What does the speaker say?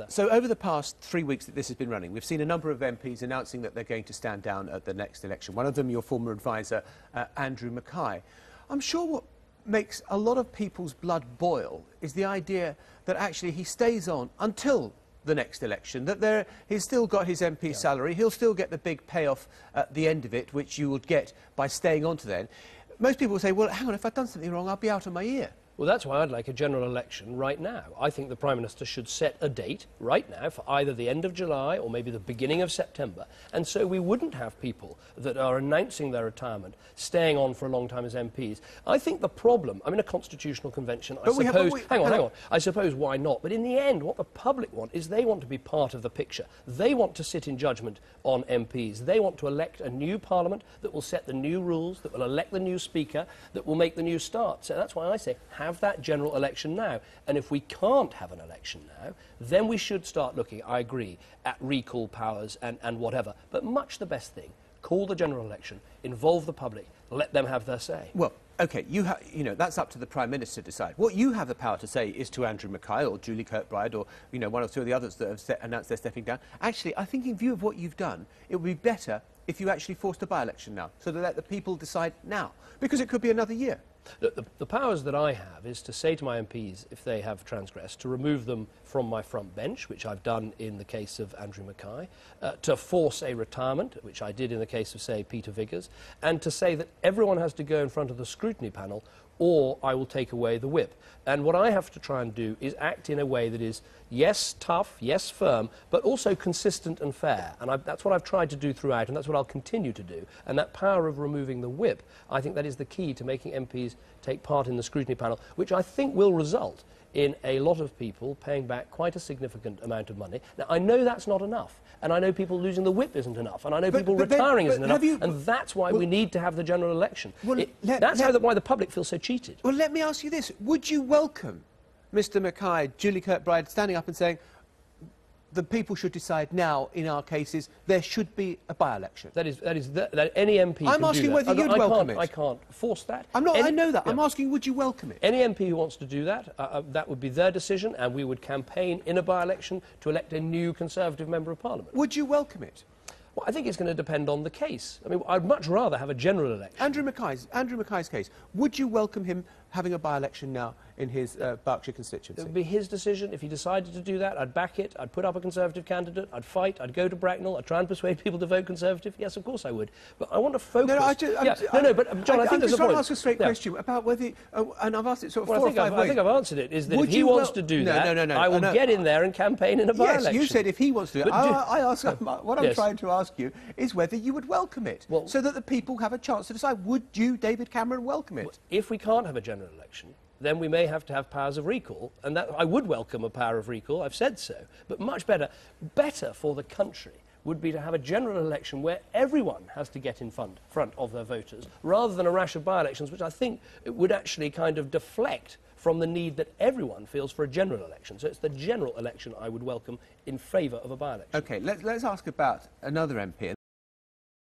So over the past 3 weeks that this has been running, we've seen a number of MPs announcing that they're going to stand down at the next election. One of them, your former advisor, Andrew Mackay. I'm sure what makes a lot of people's blood boil is the idea that actually he stays on until the next election, that he's still got his MP salary, he'll still get the big payoff at the end of it, which you would get by staying on to then. Most people will say, well, hang on, if I've done something wrong, I'll be out of my ear. Well, that's why I'd like a general election right now. I think the Prime Minister should set a date right now for either the end of July or maybe the beginning of September. And so we wouldn't have people that are announcing their retirement staying on for a long time as MPs. I think the problem, I'm in a constitutional convention, I suppose... Hang on. I suppose why not? But in the end, what the public want is they want to be part of the picture. They want to sit in judgment on MPs. They want to elect a new Parliament that will set the new rules, that will elect the new Speaker, that will make the new start. So that's why I say have that general election now. And if we can't have an election now, then we should start looking, I agree, at recall powers and whatever. But much the best thing, call the general election, involve the public, let them have their say. Well, OK, you know, that's up to the Prime Minister to decide. What you have the power to say is to Andrew Mackay or Julie Kirkbride or, you know, one or two of the others that have announced they're stepping down. Actually, I think in view of what you've done, it would be better if you actually forced a by-election now, so to let the people decide now, because it could be another year. The powers that I have is to say to my MPs, if they have transgressed, to remove them from my front bench, which I've done in the case of Andrew Mackay, to force a retirement, which I did in the case of, say, Peter Vickers, and to say that everyone has to go in front of the scrutiny panel or I will take away the whip. And what I have to try and do is act in a way that is, yes, tough, yes, firm, but also consistent and fair. And that's what I've tried to do throughout, and that's what I'll continue to do. And that power of removing the whip, I think that is the key to making MPs take part in the scrutiny panel, which I think will result in a lot of people paying back quite a significant amount of money. Now, I know that's not enough, and I know people losing the whip isn't enough, and I know people retiring isn't enough, and that's why we need to have the general election. Well, that's why the public feels so cheated. Well, let me ask you this. Would you welcome Mr Mackay, Julie Kirkbride standing up and saying, the people should decide now, in our cases, there should be a by-election? That any MP can do that. I'm asking whether you'd welcome it. I can't force that. I know that. Yeah. I'm asking, would you welcome it? Any MP who wants to do that, that would be their decision, and we would campaign in a by-election to elect a new Conservative Member of Parliament. Would you welcome it? Well, I think it's going to depend on the case. I mean, I'd much rather have a general election. Andrew Mackay's case, would you welcome him having a by-election now in his Berkshire constituency? It would be his decision. If he decided to do that, I'd back it. I'd put up a Conservative candidate. I'd fight. I'd go to Bracknell. I'd try and persuade people to vote Conservative. Yes, of course I would. But I want to focus... but John, I think there's a point. I'm just trying to ask a straight question about whether... and I've asked it sort of 4 or 5 ways. I think I've answered it, is that if he wants to do that, I will get in there and campaign in a by-election. Yes, you said if he wants to do it. What I'm trying to ask you is whether you would welcome it, so that the people have a chance to decide. Would you, David Cameron, welcome it? Well, if we can't have a general election, then we may have to have powers of recall, and that I would welcome a power of recall, I've said so, but much better for the country would be to have a general election where everyone has to get in front of their voters, rather than a rash of by-elections, which I think it would actually kind of deflect from the need that everyone feels for a general election. So it's the general election I would welcome in favour of a by-election. OK, let's ask about another MP.